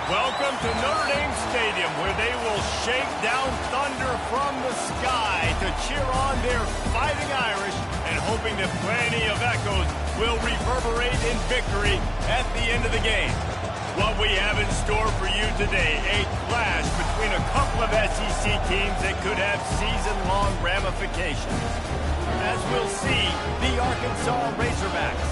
Welcome to Notre Dame Stadium, where they will shake down thunder from the sky to cheer on their Fighting Irish, and hoping that plenty of echoes will reverberate in victory at the end of the game. What we have in store for you today, a clash between a couple of SEC teams that could have season-long ramifications. As we'll see, the Arkansas Razorbacks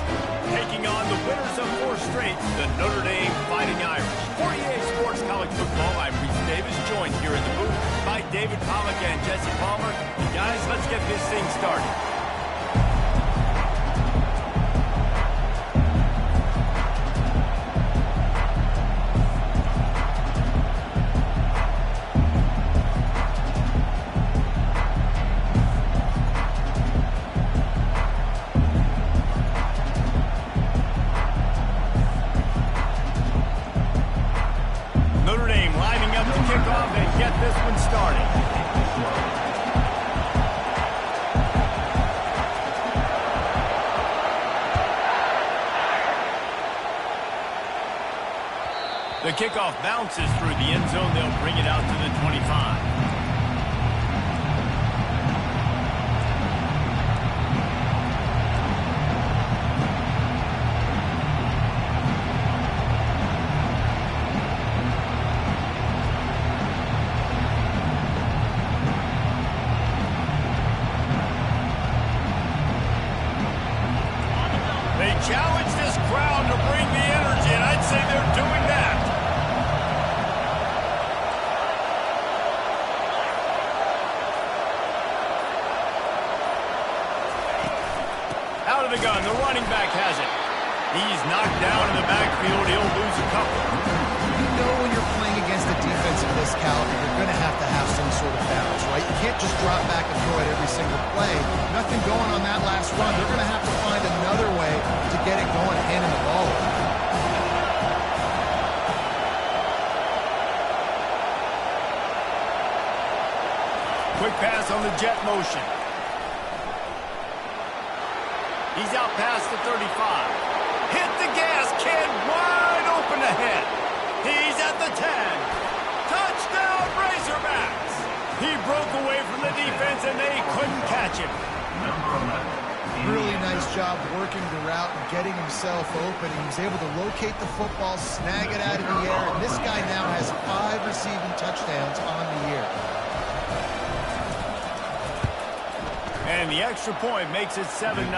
taking on the winners of 4 straight, the Notre Dame Fighting Irish. For EA Sports College Football, I'm Reese Davis, joined here in the booth by David Pollack and Jesse Palmer. And guys, let's get this thing started. Notre Dame lining up to kick off and get this one started. The kickoff bounces through the end zone. They'll bring it out to the 25. They challenge this crowd to bring the energy, and I'd say they're doing that. Out of the gun, the running back has it. He's knocked down in the backfield. He'll lose a couple. You know when you're playing against a defense of this caliber, you're going to have some sort of balance, right? You can't just drop back and throw it every single play. Nothing going on that last run. They're going to have to find another way to get it going, handing the ball over. Quick pass on the jet motion. He's out past the 35. Hit the gas, kid, wide open ahead. He's at the 10. Touchdown, Razorbacks. He broke away from the defense, and they couldn't catch him. Really nice job working the route and getting himself open. He was able to locate the football, snag it out of the air, and this guy now has 5 receiving touchdowns on the year. And the extra point makes it 7-0.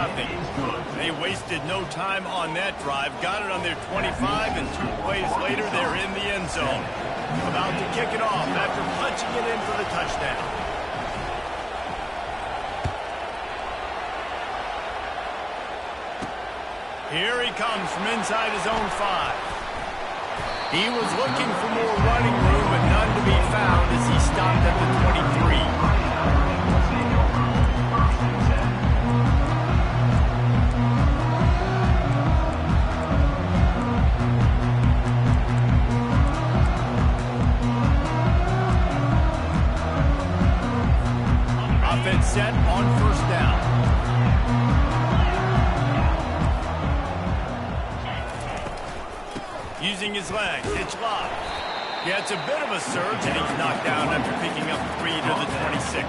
They wasted no time on that drive. Got it on their 25, and 2 plays later, they're in the end zone. About to kick it off after punching it in for the touchdown. Here he comes from inside his own 5. He was looking for more running room, but none to be found as he stopped at the 23. Offense set on first down. Using his legs, it's locked. Yeah, it's a bit of a surge, and he's knocked down after picking up 3 to the 26.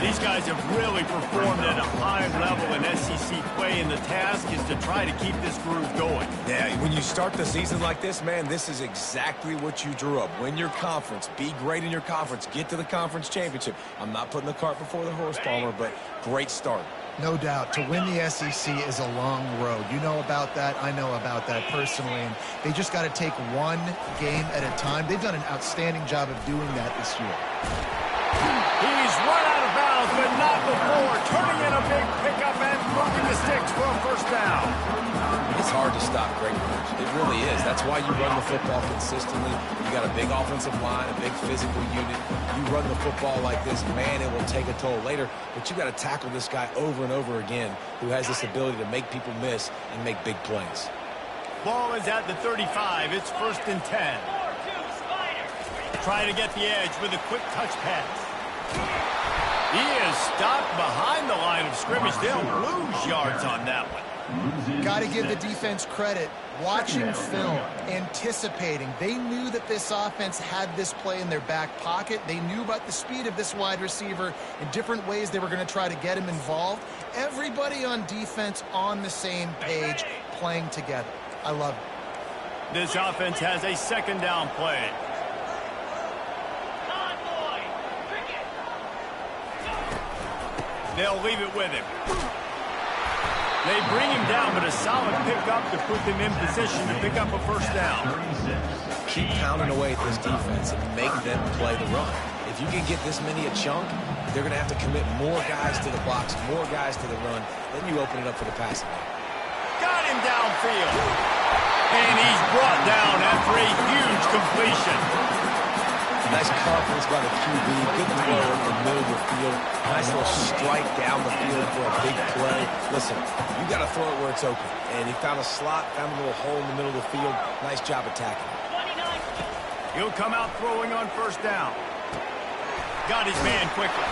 These guys have really performed at a high level in SEC play, and the task is to try to keep this groove going. Yeah, when you start the season like this, man, this is exactly what you drew up. Win your conference, be great in your conference, get to the conference championship. I'm not putting the cart before the horse, Palmer, but great start. No doubt. To win the SEC is a long road. You know about that. I know about that personally. And they just got to take one game at a time. They've done an outstanding job of doing that this year. He's run out of bounds, but not before. Turning in a big pickup and moving the sticks for a first down. It's hard to stop great runners. It really is. That's why you run the football consistently. You got a big offensive line, a big physical unit. You run the football like this, man, it will take a toll later. But you got to tackle this guy over and over again who has this ability to make people miss and make big plays. Ball is at the 35. It's 1st and 10. Trying to get the edge with a quick touch pass. He is stopped behind the line of scrimmage. They'll lose yards on that one. Got to give the defense credit. Watching film, anticipating. They knew that this offense had this play in their back pocket. They knew about the speed of this wide receiver and different ways they were going to try to get him involved. Everybody on defense on the same page, playing together. I love it. This offense has a second down play. They'll leave it with him. They bring him down, but a solid pickup to put them in position to pick up a first down. Keep pounding away at this defense and make them play the run. If you can get this many a chunk, they're going to have to commit more guys to the box, more guys to the run. Then you open it up for the passing game. Got him downfield. And he's brought down after a huge completion. Nice confidence by the QB. Good throw in the middle of the field. Nice little strike down the field for a big play. Listen, you got to throw it where it's open. And he found a slot, found a little hole in the middle of the field. Nice job attacking. He'll come out throwing on first down. Got his man quickly.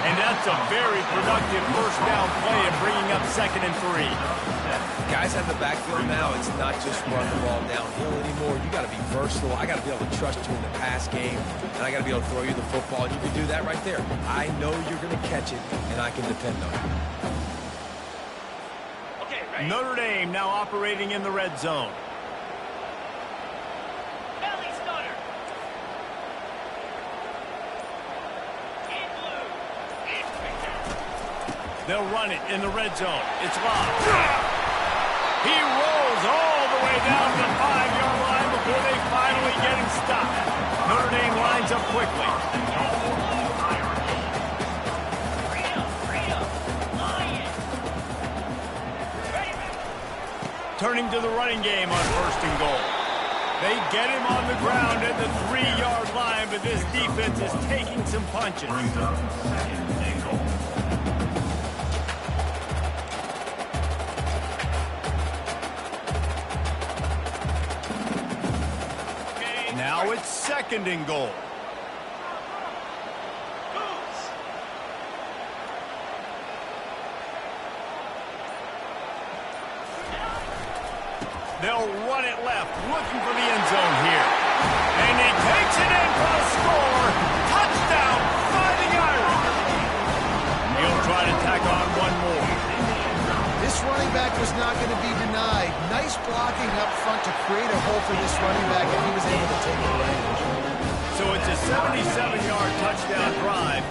And that's a very productive first down play of bringing up 2nd and 3. Guys have the backfield now. It's not just run the ball downhill anymore. You got to be versatile. I got to be able to trust you in the pass game, and I got to be able to throw you the football. And you can do that right there. I know you're going to catch it, and I can depend on it. Okay, right. Notre Dame now operating in the red zone. They'll run it in the red zone. It's locked. He rolls all the way down to the 5-yard line before they finally get him stopped. Notre Dame lines up quickly. Turning to the running game on 1st and goal. They get him on the ground at the 3-yard line, but this defense is taking some punches. Now it's 2nd and goal. They'll run it left, looking for the end zone here. And he takes it in for a score. Touchdown, Fighting Irish. He'll try to tack on one more. This running back was not going to be denied. Nice blocking up front to create a hole for this running back, and he was able to take advantage. So it's a 77-yard touchdown drive,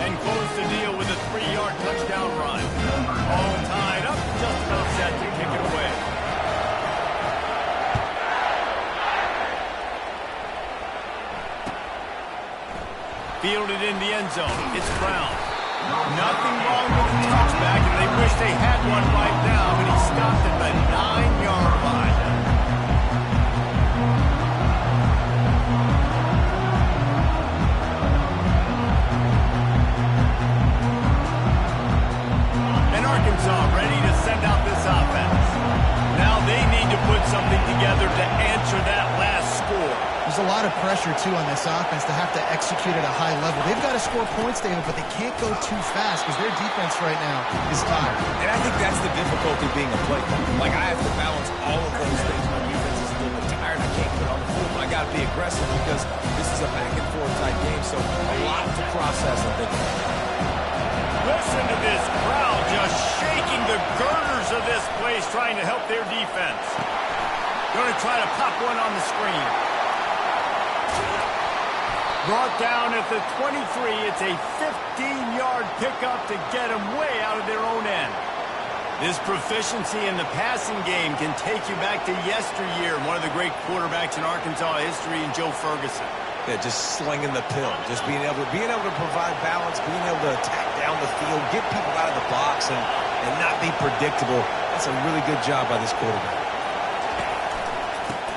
and close the deal with a 3-yard touchdown run. All tied up, just about set to kick it away. Fielded in the end zone. It's Brown. Nothing wrong with the touchback, and they wish they had one right now, but he stopped at the 9-yard line. And Arkansas ready to send out this offense. Now they need to put something together to answer that last score. There's a lot of pressure, too, on this offense to have to execute at a high level. They've got to score points, David, but they can't go too fast because their defense right now is tired. And I think that's the difficulty being a play caller. Like, I have to balance all of those things. My defense is a little bit tired. I can't put on the field. I got to be aggressive because this is a back-and-forth type game, so a lot to process, I think. Listen to this crowd just shaking the girders of this place, trying to help their defense. Going to try to pop one on the screen. Brought down at the 23. It's a 15-yard pickup to get them way out of their own end. This proficiency in the passing game can take you back to yesteryear, one of the great quarterbacks in Arkansas history, in Joe Ferguson. Yeah, just slinging the pill, just being able to provide balance, being able to attack down the field, get people out of the box, and not be predictable. That's a really good job by this quarterback.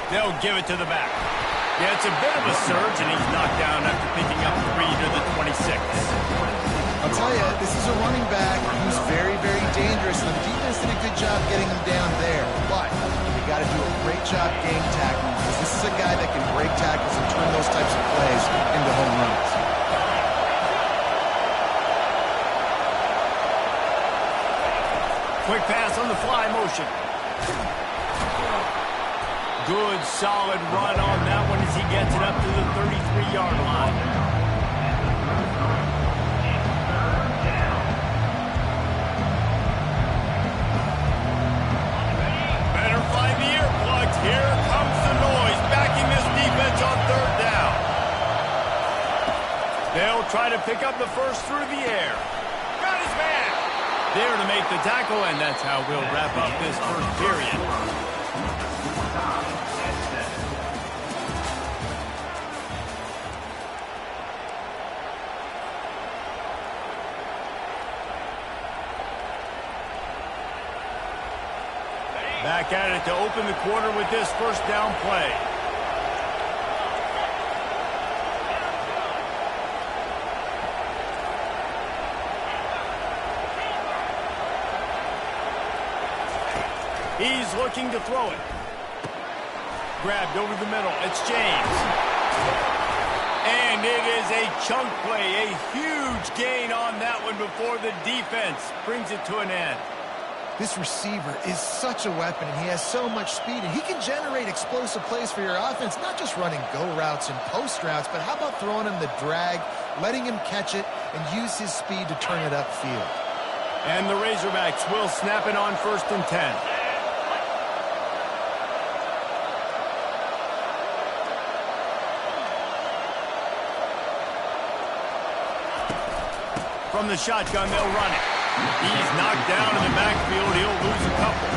They'll give it to the back. Yeah, it's a bit of a surge, and he's knocked down after picking up 3 to the 26. I'll tell you, this is a running back who's very, very dangerous. And the defense did a good job getting him down there. But they got to do a great job game tackling, because this is a guy that can break tackles and turn those types of plays into home runs. Quick pass on the fly motion. Good, solid run on that one as he gets it up to the 33-yard line. Better find the earplugs. Here comes the noise, backing this defense on third down. They'll try to pick up the first through the air. Got his man. There to make the tackle, and that's how we'll wrap up this first period. Back at it to open the quarter with this first down play. He's looking to throw it. Grabbed over the middle. It's James. And it is a chunk play. A huge gain on that one before the defense brings it to an end. This receiver is such a weapon, and he has so much speed, and he can generate explosive plays for your offense, not just running go routes and post routes, but how about throwing him the drag, letting him catch it, and use his speed to turn it upfield. And the Razorbacks will snap it on 1st and 10. From the shotgun, they'll run it. He's knocked down in the backfield. He'll lose a couple.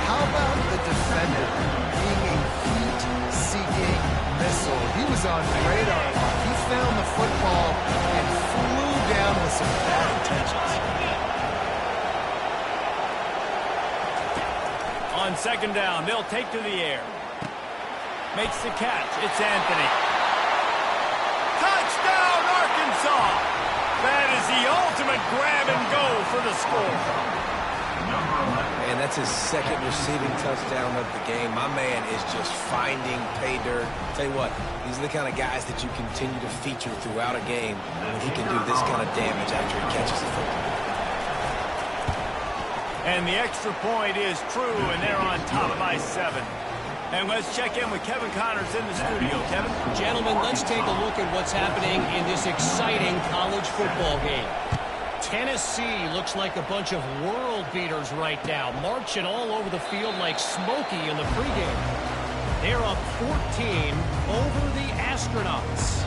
How about the defender being a heat-seeking missile? He was on radar. He found the football and flew down with some bad intentions. On 2nd down, they'll take to the air. Makes the catch. It's Anthony. Touchdown, Arkansas! That is the ultimate grab and go for the score. And that's his 2nd receiving touchdown of the game. My man is just finding pay dirt. Tell you what, these are the kind of guys that you continue to feature throughout a game when he can do this kind of damage after he catches the football. And the extra point is true, and they're on top by 7. And let's check in with Kevin Connors in the studio. Kevin? Gentlemen, let's take a look at what's happening in this exciting college football game. Tennessee looks like a bunch of world beaters right now, marching all over the field like Smokey in the pregame. They're up 14 over the Astronauts.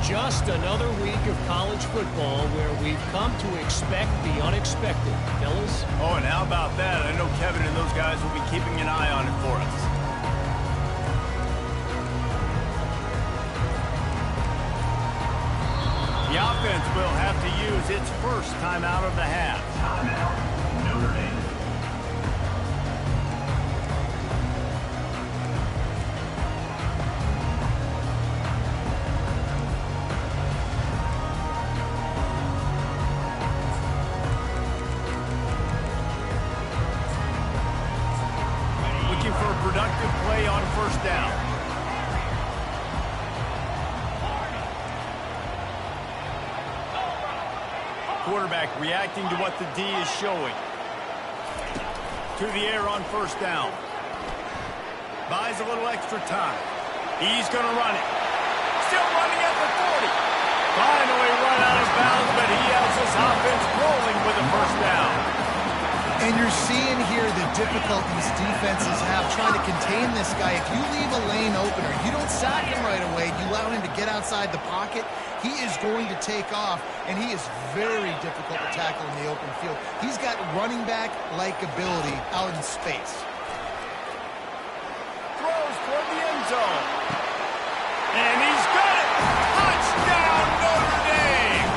Just another week of college football where we've come to expect the unexpected. Fellas? Oh, and how about that? I know Kevin and those guys will be keeping an eye on it for us. The offense will have to use its first timeout of the half. Timeout, Notre Dame. Looking for a productive play on 1st down. Quarterback reacting to what the D is showing. To the air on 1st down. Buys a little extra time. He's going to run it. Still running at the 40. Finally run out of bounds, but he has this offense rolling with a 1st down. And you're seeing here the difficulties defenses have trying to contain this guy. If you leave a lane opener, you don't sack him right away, you allow him to get outside the pocket, he is going to take off, and he is very difficult to tackle in the open field. He's got running back-like ability out in space. Throws toward the end zone. And he's got it! Touchdown, Notre Dame!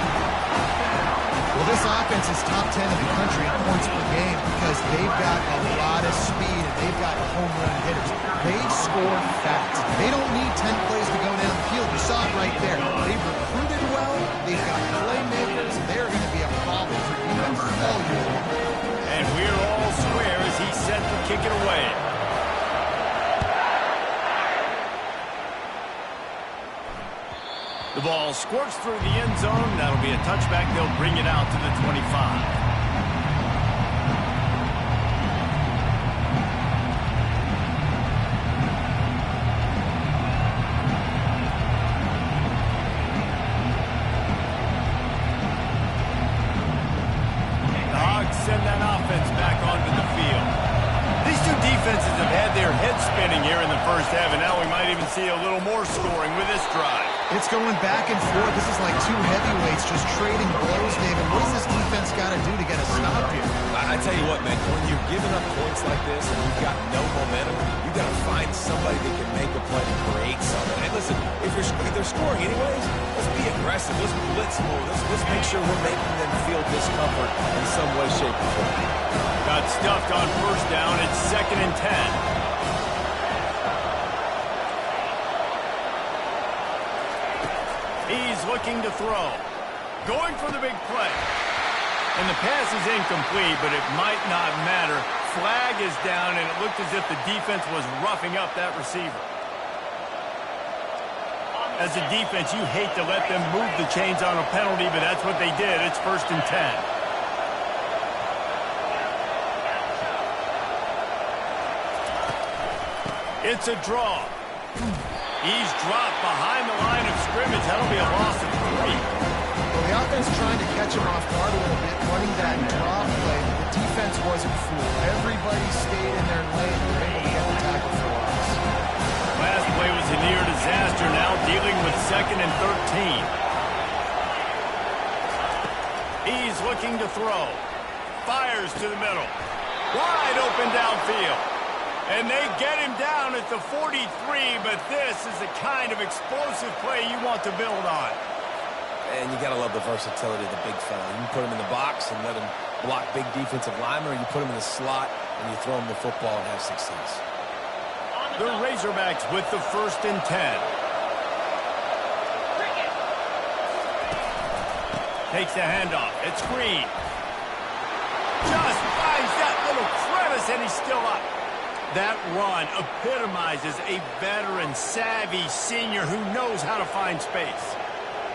Well, this offense is top 10 in the country in points per game because they've got a lot of speed and they've got home run hitters. They score fast. They don't need 10 plays to go down the field. You saw it right there. They've recruited well. They've got playmakers. They're going to be a problem for defense all year long. And we're all square as he's set to kick it away. The ball squirts through the end zone. That'll be a touchback. They'll bring it out to the 25. first half, and now we might even see a little more scoring with this drive. It's going back and forth. This is like two heavyweights just trading blows, David. What does this defense got to do to get a stop here? I tell you what, man, when you're giving up points like this and you've got no momentum, you got to find somebody that can make a play to create something. And listen, if they're scoring anyways, let's be aggressive. Let's blitz more. Let's make sure we're making them feel discomfort in some way, shape, or form. Got stuffed on first down. It's 2nd and 10. He's looking to throw. Going for the big play. And the pass is incomplete, but it might not matter. Flag is down, and it looked as if the defense was roughing up that receiver. As a defense, you hate to let them move the chains on a penalty, but that's what they did. It's 1st and 10. It's a draw. He's dropped behind the line of scrimmage. That'll be a loss of 3. Well, the offense trying to catch him off guard a little bit, running that draw play. The defense wasn't fooled. Everybody stayed in their lane and were able to get the tackle for loss. Last play was a near disaster. Now dealing with 2nd and 13. He's looking to throw. Fires to the middle. Wide open downfield. And they get him down at the 43, but this is the kind of explosive play you want to build on. And you got to love the versatility of the big fella. You can put him in the box and let him block big defensive linemen, or you put him in the slot and you throw him the football and have success. The Razorbacks with the 1st and 10. Takes the handoff. It's Green. Just finds that little crevice, and he's still up. That run epitomizes a veteran, savvy senior who knows how to find space.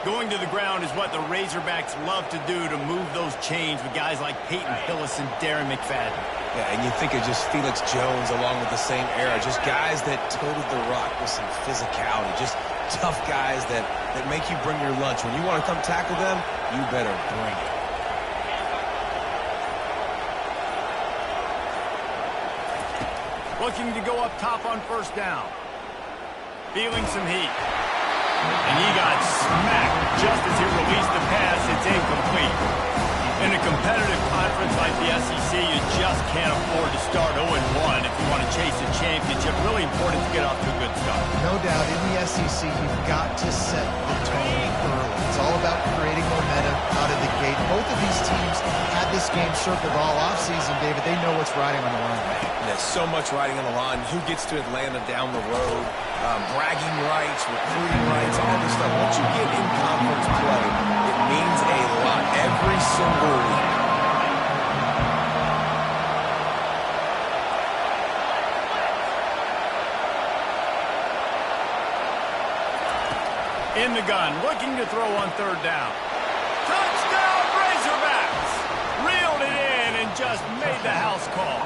Going to the ground is what the Razorbacks love to do to move those chains with guys like Peyton Hillis and Darren McFadden. Yeah, and you think of just Felix Jones along with the same era, just guys that toted the rock with some physicality, just tough guys that make you bring your lunch. When you want to come tackle them, you better bring it. Looking to go up top on first down. Feeling some heat. And he got smacked just as he released the pass. It's incomplete. In a competitive conference like the SEC, you just can't afford to start 0-1 if you want to chase a championship. Really important to get off to a good start. No doubt, in the SEC, you've got to set the tone early. It's all about creating momentum out of the gate. Both of these teams had this game circled all offseason, David. They know what's riding on the line. There's so much riding on the line. Who gets to Atlanta down the road? Bragging rights, recruiting rights, all this stuff. Once you get in conference play, it means a lot every single week. In the gun, looking to throw on 3rd down. Touchdown, Razorbacks! Reeled it in and just made the house call.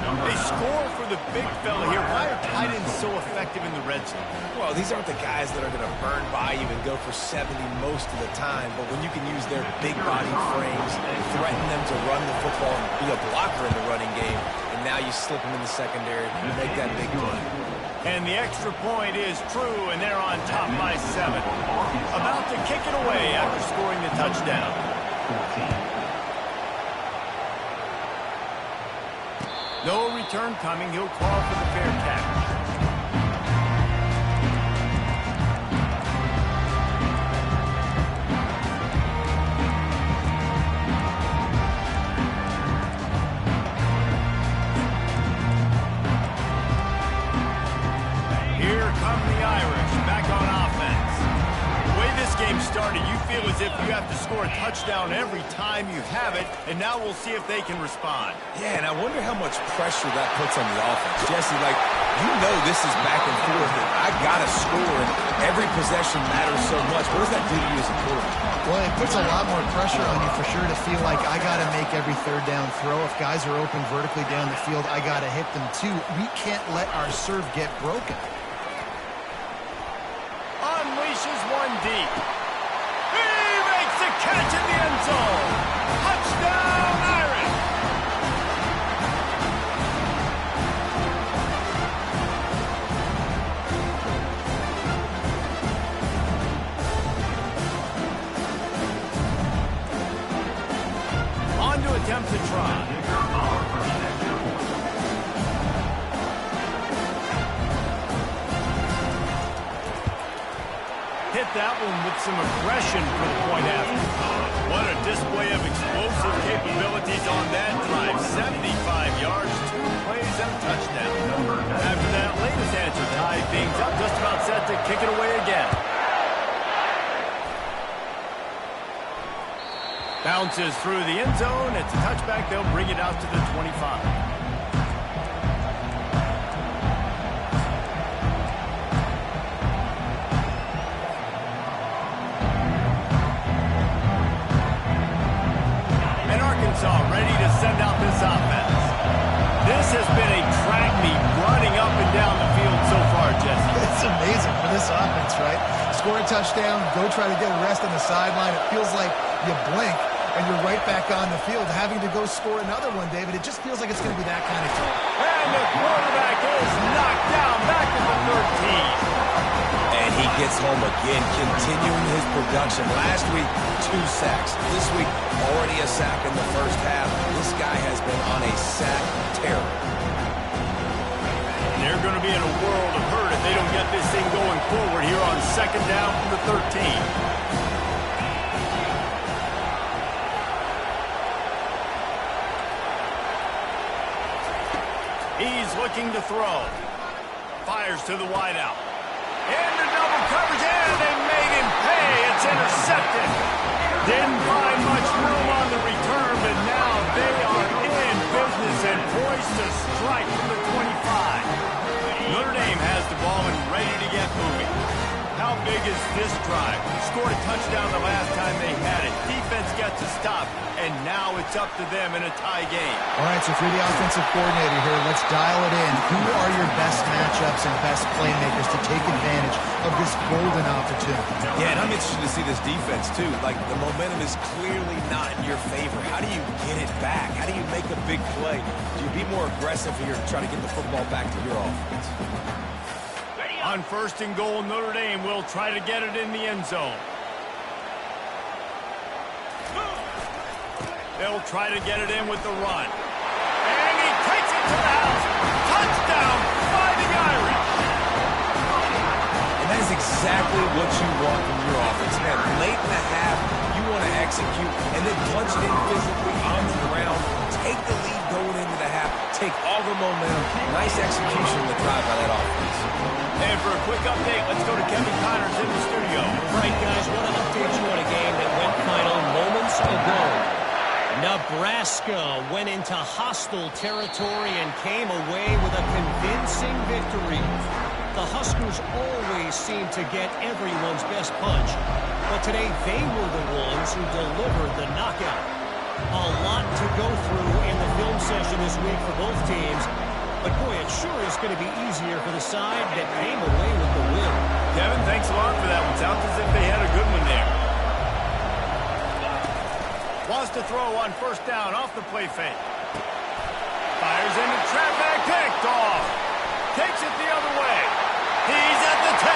They score for the big fella here. Why are tight ends so effective in the red zone? Well, these aren't the guys that are going to burn by you and go for 70 most of the time, but when you can use their big body frames, threaten them to run the football and be a blocker in the running game, and now you slip them in the secondary and make that big play. And the extra point is true, and they're on top by 7. About to kick it away after scoring the touchdown. No return coming. He'll call for the fair catch. Here come the Irish back on offense. The way this game started, you feel as if you have to score a touchdown every time you have it, and now we'll see if they can respond. Yeah, and I wonder how much pressure that puts on the offense. Jesse, like, you know this is back and forth, and I got to score, and every possession matters so much. What does that do to you as a quarterback? Well, it puts a lot more pressure on you for sure to feel like I got to make every 3rd down throw. If guys are open vertically down the field, I got to hit them too. We can't let our serve get broken. Unleashes one deep. He makes a catch in the end zone. Touchdown, Irish. that one with some aggression for the point after. What a display of explosive capabilities on that drive. 75 yards, 2 plays, and a touchdown. After that latest answer tied things up, just about set to kick it away again. Bounces through the end zone. It's a touchback. They'll bring it out to the 25. Ready to send out this offense. This has been a track meet running up and down the field so far, Jesse. It's amazing for this offense, right? Score a touchdown, go try to get a rest on the sideline. It feels like you blink and you're right back on the field having to go score another one, David. It just feels like it's going to be that kind of time. And the quarterback is knocked down back at the 13. And he gets home again, continuing his production. Last week, 2 sacks. This week, already a sack in the first half. This guy has been on a sack terror. They're going to be in a world of hurt if they don't get this thing going forward here on second down from the 13. He's looking to throw. Fires to the wideout. Into double coverage, and they made him pay. It's intercepted. Didn't find much room on the return, but now they are in business and poised to strike from the 25. Notre Dame has the ball and ready to get moving. How big is this drive? Scored a touchdown the last time they had it. Defense gets a stop, and now it's up to them in a tie game. All right, so if you're the offensive coordinator here, let's dial it in. Who are your best matchups and best playmakers to take advantage of this golden opportunity? Yeah, and I'm interested to see this defense, too. Like, the momentum is clearly not in your favor. How do you get it back? How do you make a big play? Do you be more aggressive here to try to get the football back to your offense? On first and goal, Notre Dame will try to get it in the end zone. They'll try to get it in with the run. And he takes it to the house. Touchdown, Fighting Irish. And that is exactly what you want from your offense. Man, late in the half, you want to execute and then punch it in physically on the ground. Take the lead going into the half. Take all the momentum. Nice execution of the drive by that offense. And for a quick update, let's go to Kevin Connors in the studio. Right, guys, want to update you on a game that went final moments ago. Nebraska went into hostile territory and came away with a convincing victory. The Huskers always seem to get everyone's best punch, but today they were the ones who delivered the knockout. A lot to go through in the film session this week for both teams. But, boy, it sure is going to be easier for the side that came away with the win. Kevin, thanks a lot for that one. Sounds as if they had a good one there. Wants to throw on first down off the play fake. Fires into traffic, picked off. Takes it the other way. He's at the 10.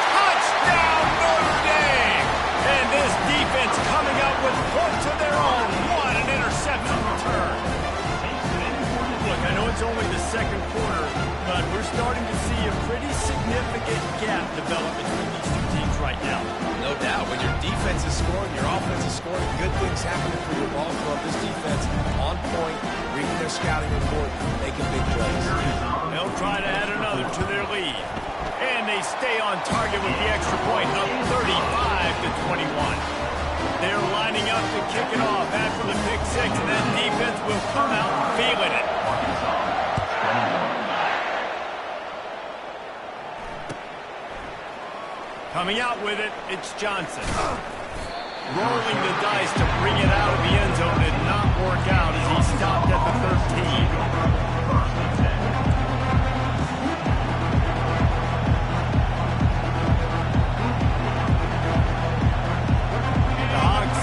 Touchdown, Notre Dame! And this defense coming up with points of their own. What an interception return. Look, I know it's only the second quarter, but we're starting to see a pretty significant gap develop between these two teams right now. No doubt. When your defense is scoring, your offense is scoring, good things happening for your ball club. This defense on point, reading their scouting report, making big plays. They'll try to add another to their lead. And they stay on target with the extra point, up 35-21. They're lining up to kick it off after the pick six, and that defense will come out feeling it. Coming out with it, it's Johnson. Rolling the dice to bring it out of the end zone did not work out as he stopped at the 13.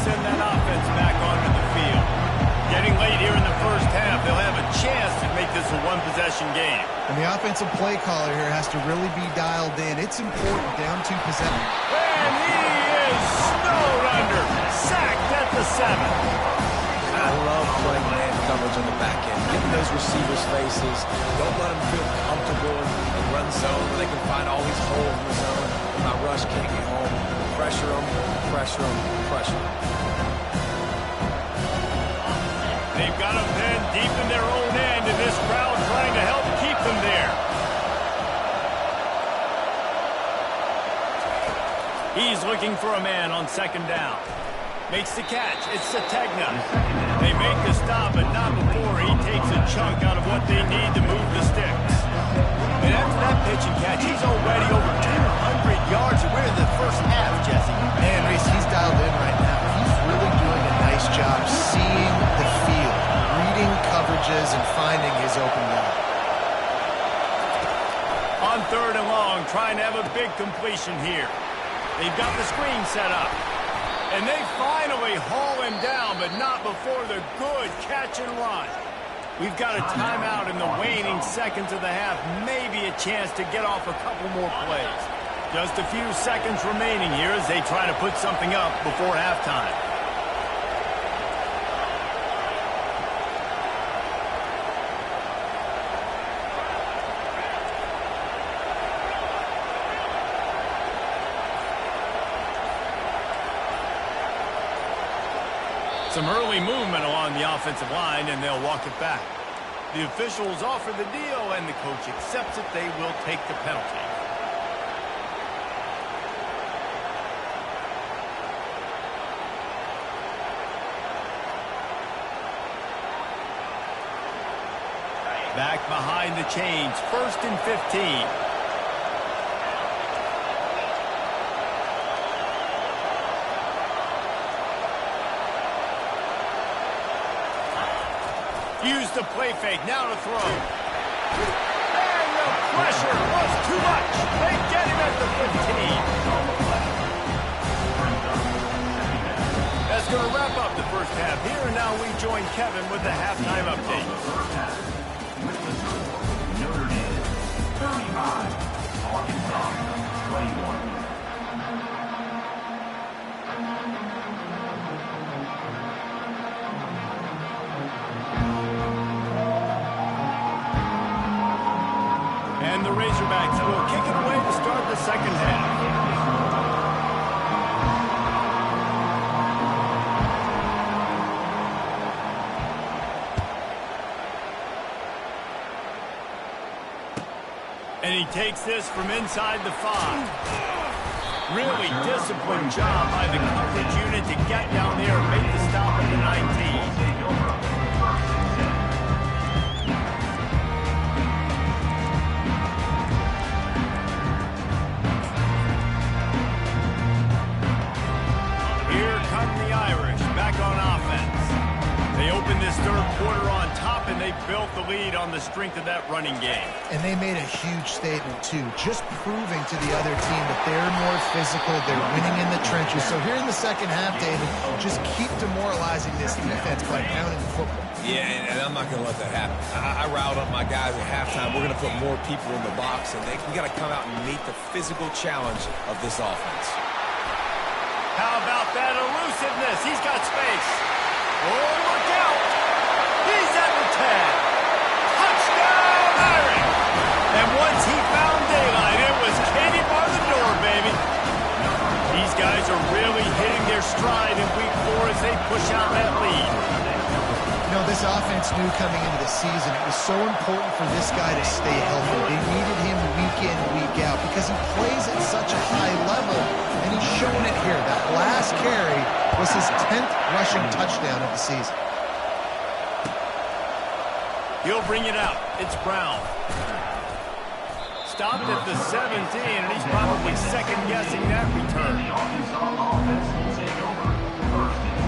Send that offense back onto the field. Getting late here in the first half, they'll have a chance to make this a one-possession game. And the offensive play caller here has to really be dialed in. It's important, down 2 possession. And he is snowed under. Sacked at the 7. I love playing man coverage on the back end. Getting those receivers' faces. Don't let them feel comfortable in run zone where they can find all these holes in the zone. My rush can't get home. Pressure them, pressure them, pressure them. They've got them then deep in their own end, and this crowd trying to help keep them there. He's looking for a man on second down. Makes the catch. It's Sategna. They make the stop, but not before he takes a chunk out of what they need to move the sticks. And after that pitch and catch, he's already over 200 yards. And we're in the first half, Jesse. Man, Reese, he's dialed in right now. He's really doing a nice job seeing the field, reading coverages, and finding his open guy. On third and long, trying to have a big completion here. They've got the screen set up. And they finally haul him down, but not before the good catch and run. We've got a timeout in the waning seconds of the half. Maybe a chance to get off a couple more plays. Just a few seconds remaining here as they try to put something up before halftime. Some early movement along the offensive line, and they'll walk it back. The officials offer the deal, and the coach accepts it. They will take the penalty. Back behind the chains, 1st and 15. Use the play fake, now to throw. And the pressure was too much. They get him at the 15. That's going to wrap up the first half here, and now we join Kevin with the halftime update. Notre Dame, 35, Arkansas, 21. And the Razorbacks will kick it away to start the second half. And he takes this from inside the 5. Really disciplined job by the coverage unit to get down there and make the stop at the 19. They opened this third quarter on top, and they built the lead on the strength of that running game. And they made a huge statement, too, just proving to the other team that they're more physical, they're winning in the trenches. So here in the second half, David, just keep demoralizing this defense by pounding the football. Yeah, and I'm not going to let that happen. I riled up my guys at halftime. We're going to put more people in the box, and we got to come out and meet the physical challenge of this offense. How about that elusiveness? He's got space. Oh, look out! He's at the 10. Touchdown, Irish! And once he found daylight, it was Katie bar the door, baby. These guys are really hitting their stride in week 4 as they push out that lead. You know, this offense knew coming into the season it was so important for this guy to stay healthy. They needed him week in, week out because he plays at such a high level, and he's showing it here. That last carry was his 10th rushing touchdown of the season. He'll bring it out. It's Brown. Stopped at the 17, and he's probably second-guessing that return. The Arkansas offense will take over 1st and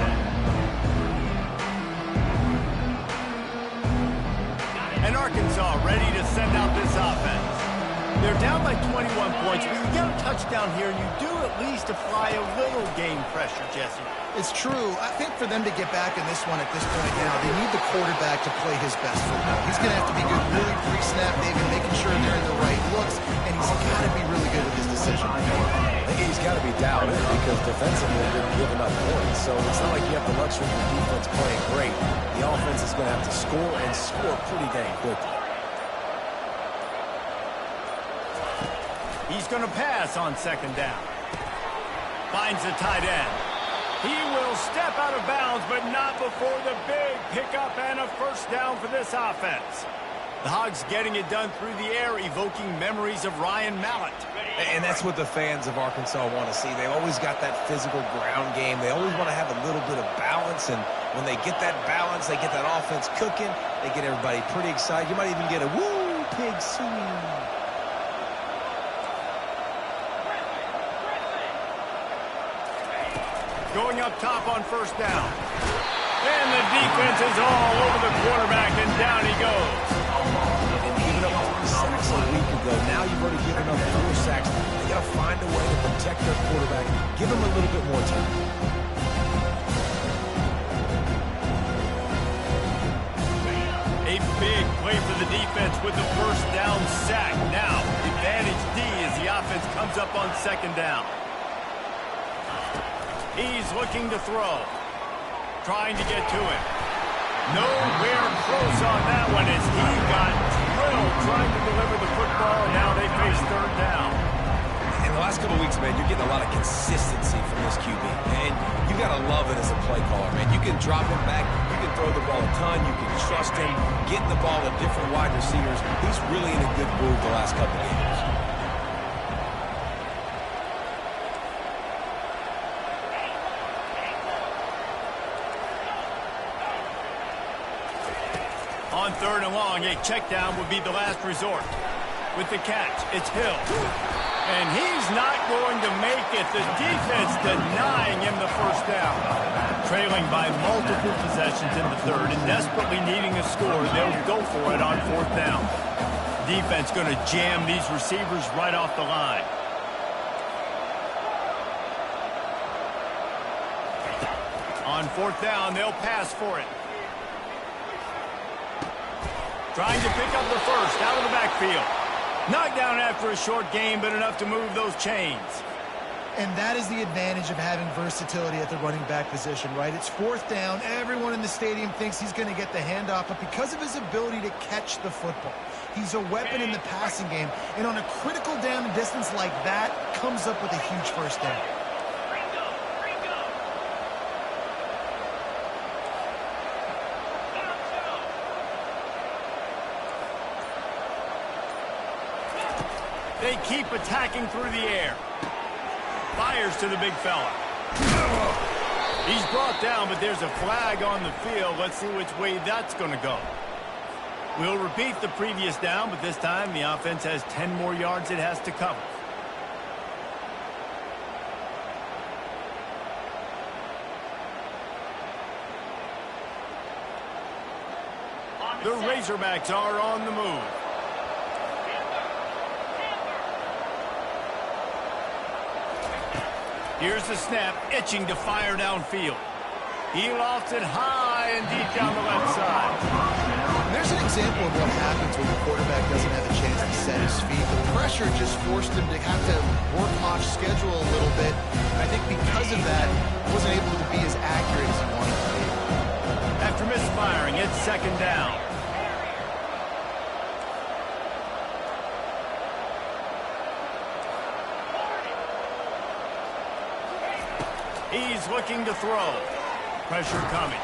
10. And Arkansas ready to send out this offense. They're down by 21 points, but you get a touchdown here, and you do at least apply a little game pressure, Jesse. It's true. I think for them to get back in this one at this point now, they need the quarterback to play his best football. He's going to have to be good really pre-snap, David, making sure they're in the right looks, and he's got to be really good with his decision. I think he's got to be dialed in because defensively they're giving up points. So it's not like you have the luxury of the defense playing great. The offense is going to have to score and score pretty dang quickly. He's going to pass on second down. Finds the tight end. He will step out of bounds, but not before the big pickup and a first down for this offense. The Hogs getting it done through the air, evoking memories of Ryan Mallett. And that's what the fans of Arkansas want to see. They've always got that physical ground game. They always want to have a little bit of balance, and when they get that balance, they get that offense cooking, they get everybody pretty excited. You might even get a woo pig swing. Going up top on first down. And the defense is all over the quarterback, and down he goes. And giving up 3 sacks a week ago. Now you've already given up 4 sacks. They got to find a way to protect their quarterback. Give him a little bit more time. A big play for the defense with the first down sack. Now, advantage D as the offense comes up on second down. He's looking to throw. Trying to get to him. Nowhere close on that one as he got drilled trying to deliver the football, and now they face third down. In the last couple of weeks, man, you're getting a lot of consistency from this QB. And you got to love it as a play caller, man. You can drop him back. You can throw the ball a ton. You can trust him. Getting the ball to different wide receivers. He's really in a good groove the last couple of games. On third and long, a check down would be the last resort. With the catch, it's Hill. And he's not going to make it. The defense denying him the first down. Trailing by multiple possessions in the third and desperately needing a score, they'll go for it on fourth down. Defense going to jam these receivers right off the line. On fourth down, they'll pass for it. Trying to pick up the first out of the backfield. Knocked down after a short game, but enough to move those chains. And that is the advantage of having versatility at the running back position, right? It's fourth down. Everyone in the stadium thinks he's going to get the handoff, but because of his ability to catch the football, he's a weapon in the passing game. And on a critical down and distance like that, comes up with a huge first down. They keep attacking through the air. Fires to the big fella. He's brought down, but there's a flag on the field. Let's see which way that's going to go. We'll repeat the previous down, but this time the offense has 10 more yards it has to cover. The Razorbacks are on the move. Here's the snap, itching to fire downfield. He lofts it high and deep down the left side. There's an example of what happens when the quarterback doesn't have a chance to set his feet. The pressure just forced him to have to work off schedule a little bit. And I think because of that, he wasn't able to be as accurate as he wanted to be. After misfiring, it's second down. He's looking to throw. Pressure coming.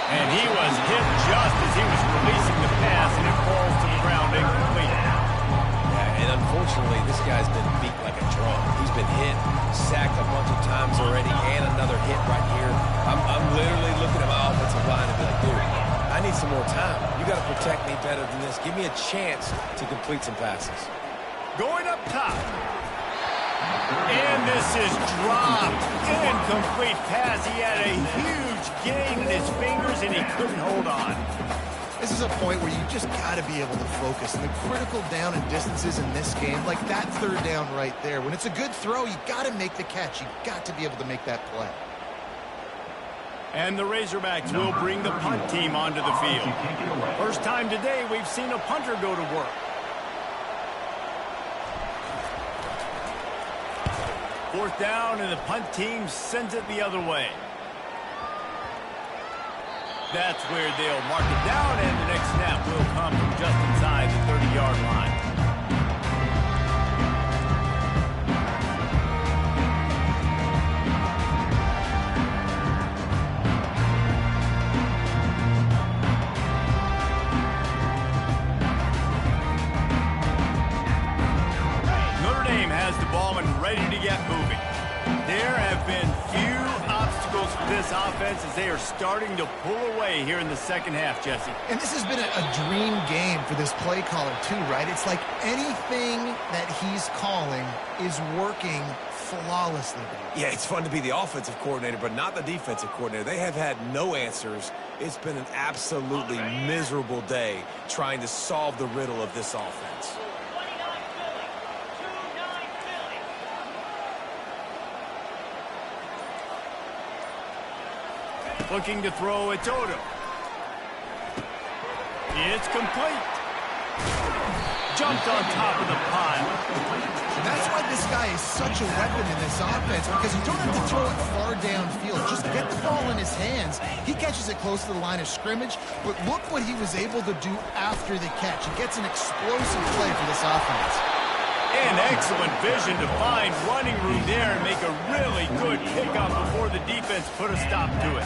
And he was hit just as he was releasing the pass, and it falls to the ground incomplete. Yeah, and unfortunately, this guy's been beat like a drum. He's been hit, sacked a bunch of times already, and another hit right here. I'm literally looking at my offensive line and be like, dude, I need some more time. You got to protect me better than this. Give me a chance to complete some passes. Going up top. And this is dropped. Incomplete pass. He had a huge gain in his fingers, and he couldn't hold on. This is a point where you just got to be able to focus. And the critical down and distances in this game, like that third down right there, when it's a good throw, you got to make the catch. You got to be able to make that play. And the Razorbacks will bring the punt team onto the field. First time today we've seen a punter go to work. Fourth down, and the punt team sends it the other way. That's where they'll mark it down, and the next snap will come from just inside the 30-yard line. and ready to get moving. There have been few obstacles for this offense as they are starting to pull away here in the second half, Jesse. And this has been a dream game for this play caller too, right? It's like anything that he's calling is working flawlessly. Yeah, it's fun to be the offensive coordinator, but not the defensive coordinator. They have had no answers. It's been an absolutely miserable day trying to solve the riddle of this offense. Looking to throw it, Toto. It's complete. Jumped on top of the pile. And that's why this guy is such a weapon in this offense, because you don't have to throw it far downfield. Just get the ball in his hands. He catches it close to the line of scrimmage, but look what he was able to do after the catch. He gets an explosive play for this offense. And excellent vision to find running room there and make a really good pickup before the defense put a stop to it.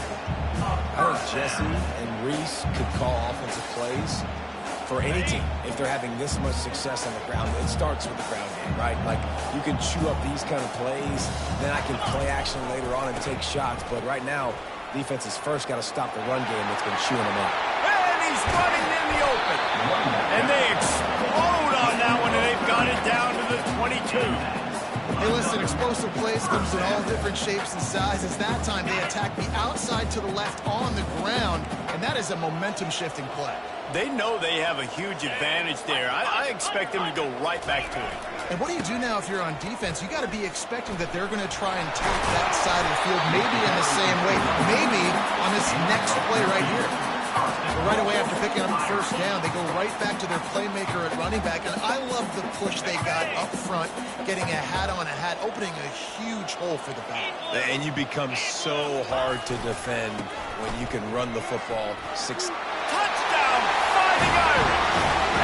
I think Jesse and Reese could call offensive plays for any team if they're having this much success on the ground. It starts with the ground game, right? Like, you can chew up these kind of plays, then I can play action later on and take shots. But right now, defense has first got to stop the run game that's been chewing them up. And he's running in the open. And they explode on that one, and they've got it down to the 22. Hey, listen, explosive plays comes in all different shapes and sizes. That time they attack the outside to the left on the ground, and that is a momentum-shifting play. They know they have a huge advantage there. I expect them to go right back to it. And what do you do now if you're on defense? You got to be expecting that they're going to try and take that side of the field, maybe in the same way, maybe on this next play right here. But right away after picking up the first down, they go right back to their playmaker at running back. And I love the push they got up front, getting a hat on a hat, opening a huge hole for the back. And you become so hard to defend when you can run the football. Touchdown, Fighting Irish!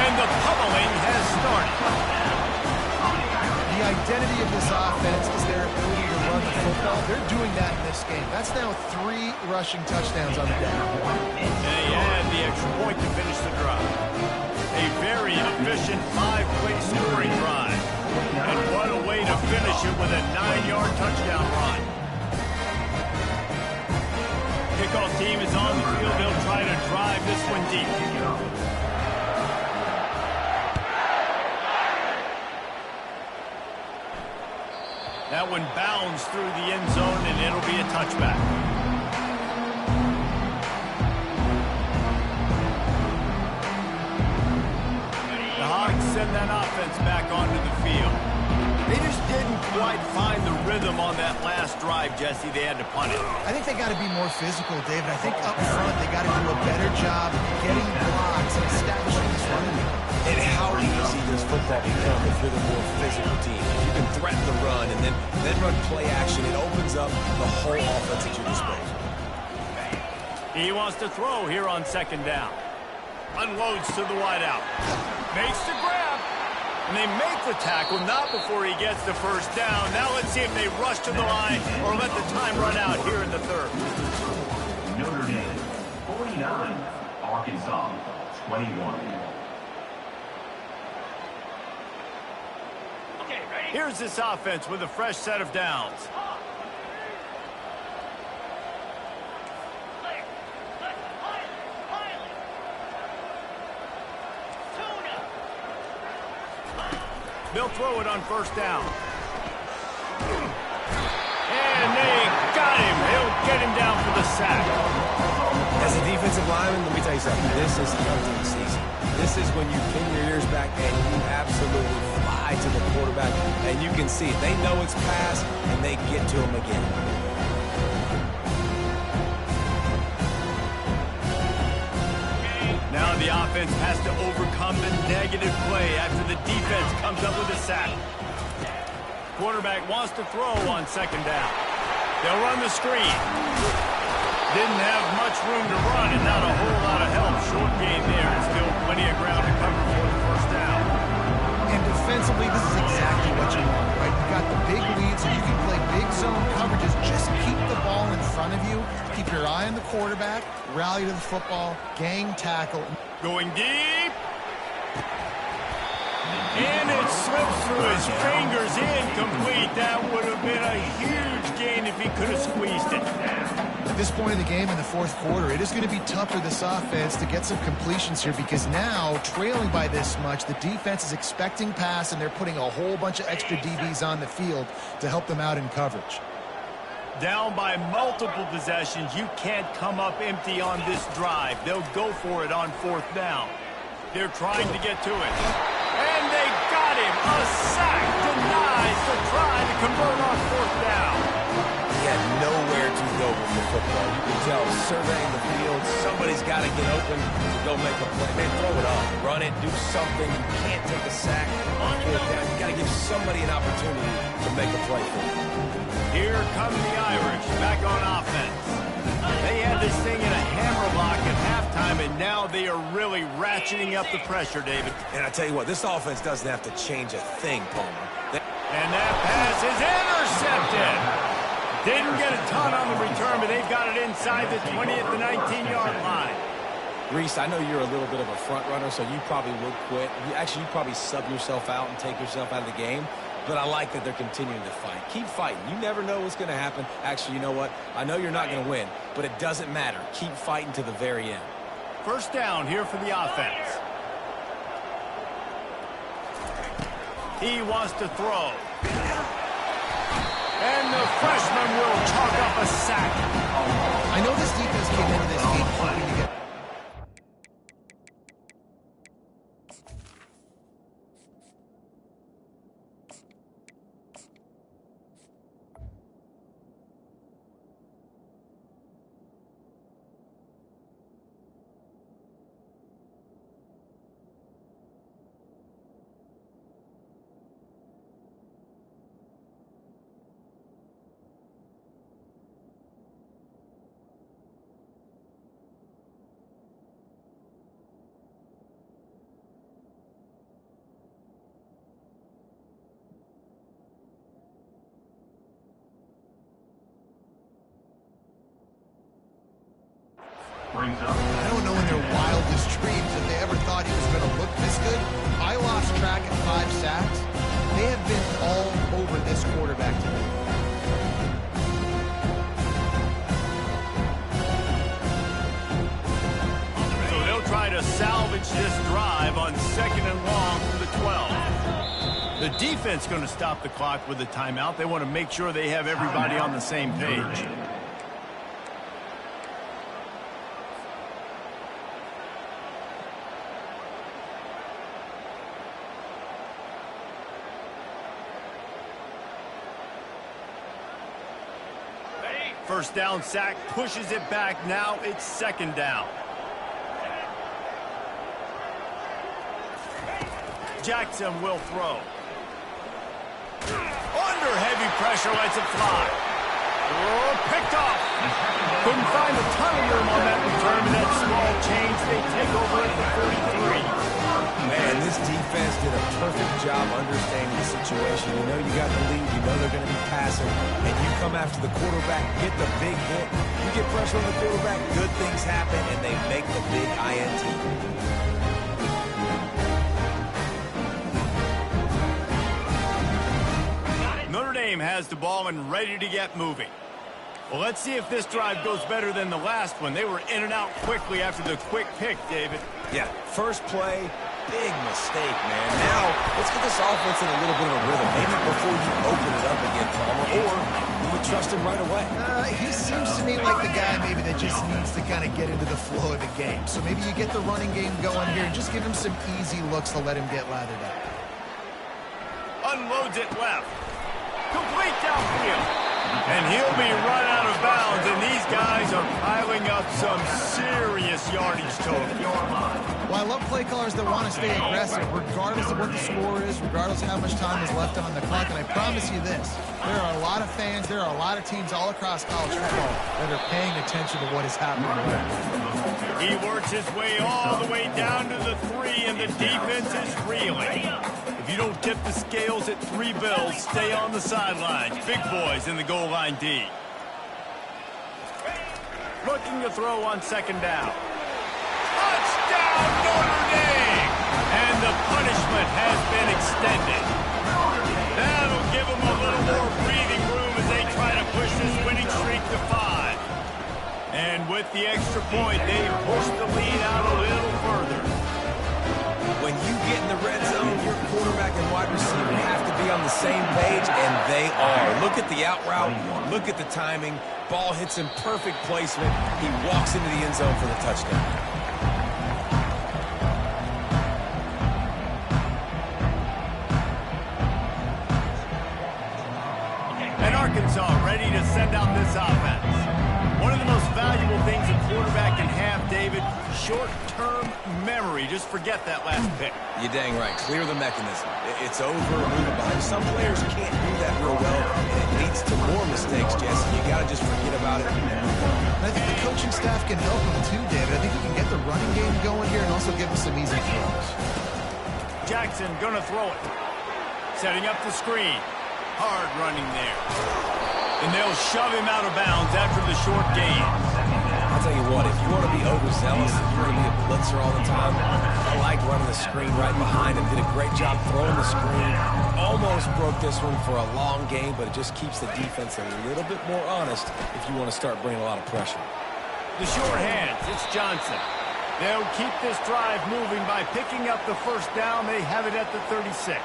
And the pummeling has started. The identity of this offense is their ability to run the football. They're doing that in this game. That's now 3 rushing touchdowns on the day. And he had the extra point to finish the drive. A very efficient 5-play scoring drive. And what a way to finish it with a 9-yard touchdown run. Kickoff team is on the field. They'll try to drive this one deep. That one bounds through the end zone, and it'll be a touchback. The Hogs send that offense back onto the field. They just didn't quite find the rhythm on that last drive, Jesse. They had to punt it. I think they got to be more physical, David. I think up front they got to do a better job getting blocks and establishing this running game. And how easy does football become if you're the more physical team? If you can threaten the run and then run play action, it opens up the whole offense at your disposal. He wants to throw here on second down. Unloads to the wideout. Makes the grab. And they make the tackle, not before he gets the first down. Now let's see if they rush to the line or let the time run out here in the third. Notre Dame, 49. Arkansas, 21. Here's this offense with a fresh set of downs. They'll throw it on first down. And they got him. He'll get him down for the sack. As a defensive lineman, let me tell you something. This is hunting season. This is when you pin your ears back and you absolutely fly to the quarterback, and you can see it. They know it's pass, and they get to him again. Now the offense has to overcome the negative play after the defense comes up with a sack. Quarterback wants to throw on second down. They'll run the screen. Didn't have much room to run and not a whole lot of help. Short game there and still plenty of ground to cover for the first down. And defensively, this is exactly what you want, right? You got the big leads, and you can play big zone coverages. Just keep the ball in front of you. Keep your eye on the quarterback. Rally to the football. Gang tackle. Going deep. And it slips through his fingers, incomplete. That would have been a huge gain if he could have squeezed it. At this point in the game, in the fourth quarter, it is going to be tough for this offense to get some completions here because now, trailing by this much, the defense is expecting pass, and they're putting a whole bunch of extra DBs on the field to help them out in coverage. Down by multiple possessions, you can't come up empty on this drive. They'll go for it on fourth down. They're trying to get to it. And they got him. A sack denies the try to convert on fourth down. He had nowhere to go with the football. You can tell, surveying the field, somebody's got to get open to go make a play. Man, throw it up, run it, do something. You can't take a sack on fourth down. You got to give somebody an opportunity to make a play for you. Here come the Irish back on offense. They had this thing in a hammer lock at halftime, and now they are really ratcheting up the pressure, David. And I tell you what, this offense doesn't have to change a thing, Palmer. And that pass is intercepted. Didn't get a ton on the return, but they've got it inside the 20 at the 19-yard line. Reese, I know you're a little bit of a front runner, so you probably would quit. You'd probably sub yourself out and take yourself out of the game. But I like that they're continuing to fight. Keep fighting. You never know what's going to happen. Actually, you know what? I know you're not going to win, but it doesn't matter. Keep fighting to the very end. First down here for the offense. He wants to throw. And the freshman will chalk up a sack. I know this defense came into this game hoping to get... I don't know in their wildest dreams if they ever thought he was going to look this good. I lost track at 5 sacks. They have been all over this quarterback today. So they'll try to salvage this drive on 2nd and long from the 12. The defense going to stop the clock with a timeout. They want to make sure they have everybody on the same page. First down sack, pushes it back. Now it's 2nd down. Jackson will throw. Under heavy pressure, lets it fly. Oh, picked off. Couldn't find a ton of room on that return, but that small change, they take over at the 43. Man, this defense did a perfect job understanding the situation. You know you got the lead. You know they're going to be passing. And you come after the quarterback, get the big hit. You get pressure on the quarterback, good things happen, and they make the big INT. Notre Dame has the ball and ready to get moving. Well, let's see if this drive goes better than the last one. They were in and out quickly after the quick pick, David. Yeah, first play, big mistake, man. Now, let's get this offense in a little bit of a rhythm. Maybe before you open it up again, Palmer, or you trust him right away. He seems to me like the guy maybe that just needs to kind of get into the flow of the game. So maybe you get the running game going here and just give him some easy looks to let him get lathered up. Unloads it left. Complete downfield. And he'll be run out of bounds, and these guys are piling up some serious yardage total. Well, I love play callers that want to stay aggressive, regardless of what the score is, regardless of how much time is left on the clock. And I promise you this, there are a lot of fans, there are a lot of teams all across college football that are paying attention to what is happening there. He works his way all the way down to the 3, and the defense is reeling. If you don't tip the scales at 3 bills, stay on the sidelines. Big boys in the goal line D. Looking to throw on 2nd down. Touchdown, Notre Dame! And the punishment has been extended. the extra point, they push the lead out a little further. When you get in the red zone, your quarterback and wide receiver have to be on the same page, and they are. Look at the out route. Look at the timing. Ball hits in perfect placement. He walks into the end zone for the touchdown. And Arkansas ready to send out this offense. One of the most valuable things a quarterback can have, David, short-term memory. Just forget that last pick. You're dang right. Clear the mechanism. It's over and move it behind. Some players can't do that real well, and it leads to more mistakes, Jesse. You got to just forget about it and move on. I think the coaching staff can help him too, David. I think he can get the running game going here and also give him some easy throws. Jackson gonna throw it. Setting up the screen. Hard running there. And they'll shove him out of bounds after the short gain. I'll tell you what, if you want to be overzealous, if you want to be a blitzer all the time, I like running the screen right behind him. Did a great job throwing the screen. Almost broke this one for a long game, but it just keeps the defense a little bit more honest if you want to start bringing a lot of pressure. The short hands, it's Johnson. They'll keep this drive moving by picking up the first down. They have it at the 36.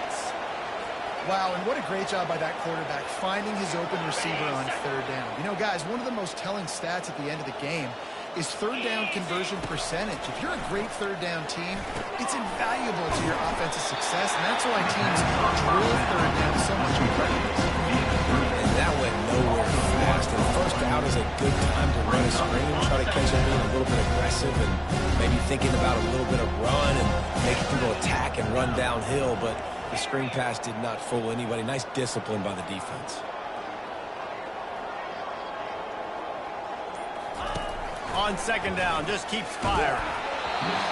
Wow, and what a great job by that quarterback finding his open receiver on third down. You know, guys, one of the most telling stats at the end of the game is third down conversion percentage. If you're a great third down team, it's invaluable to your offensive success, and that's why teams drill third down so much in practice. And that went nowhere fast. And first out is a good time to run a screen, try to catch him being a little bit aggressive and maybe thinking about a little bit of run and making people attack and run downhill, but the screen pass did not fool anybody. Nice discipline by the defense. On second down, just keeps firing.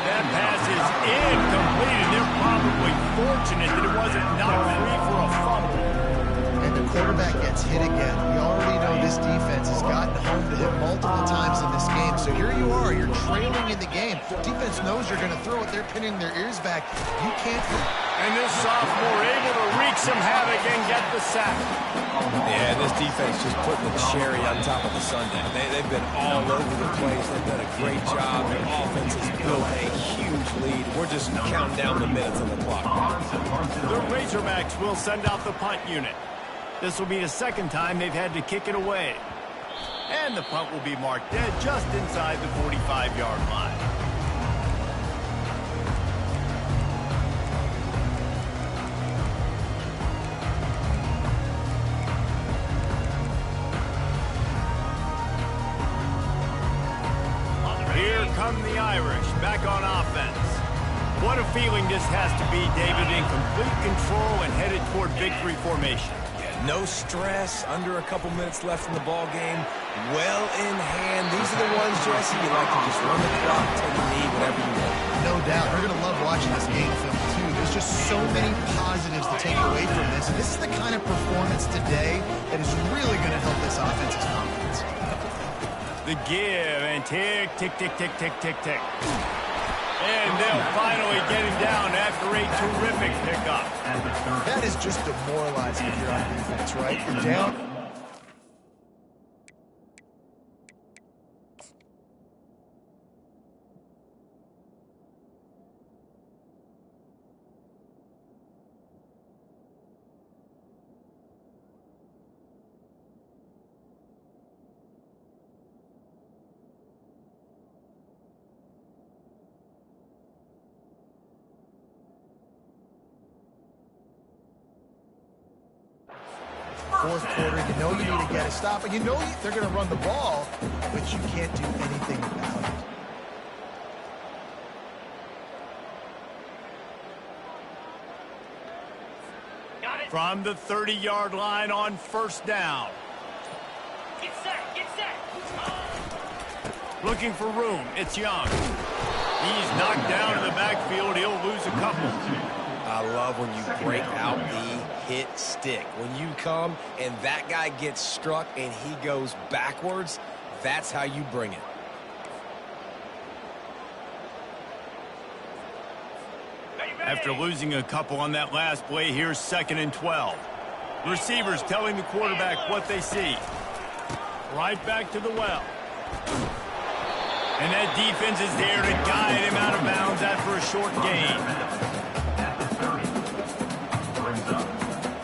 That pass is incomplete, and they're probably fortunate that it wasn't knocked free for a fumble. And the quarterback gets hit again. We already know this defense has gotten home to him multiple times in this game. So here you are, you're trailing in the game. Defense knows you're going to throw it. They're pinning their ears back. You can't. And this sophomore able to wreak some havoc and get the sack. Yeah, this defense just putting the cherry on top of the sundae. They've been all over the place. They've done a great job. Their offense has built a huge lead. We're just counting down the minutes on the clock. The Razorbacks will send out the punt unit. This will be the second time they've had to kick it away. And the punt will be marked dead just inside the 45-yard line. Here come the Irish, back on offense. What a feeling this has to be, David, in complete control and headed toward victory formation. No stress, under a couple minutes left in the ball game. Well in hand. These are the ones, Jesse, you like to just run the clock, take a knee, whatever you want. No doubt. They're going to love watching this game film, too. There's just so many positives to take away from this. And this is the kind of performance today that is really going to help this offense's confidence. The give and tick, tick, tick, tick, tick, tick, tick. And they'll finally get him down after a terrific pickup. That is just demoralizing if you're on defense, right? You're down. Fourth quarter, you know you need to get a stop, and you know they're going to run the ball, but you can't do anything about it. From the 30-yard line on first down. Get set, get set. Looking for room, it's Young. He's knocked down in the backfield. He'll lose a couple. I love when you break out the hit stick. When you come and that guy gets struck and he goes backwards, that's how you bring it. After losing a couple on that last play, here's 2nd and 12. Receivers telling the quarterback what they see. Right back to the well. And that defense is there to guide him out of bounds after a short gain. At the 30. Brings up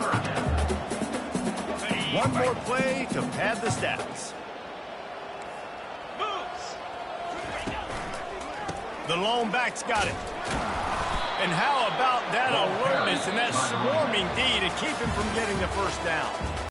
third down. One more play to pad the stats. The lone back's got it. And how about that alertness and that swarming D to keep him from getting the first down?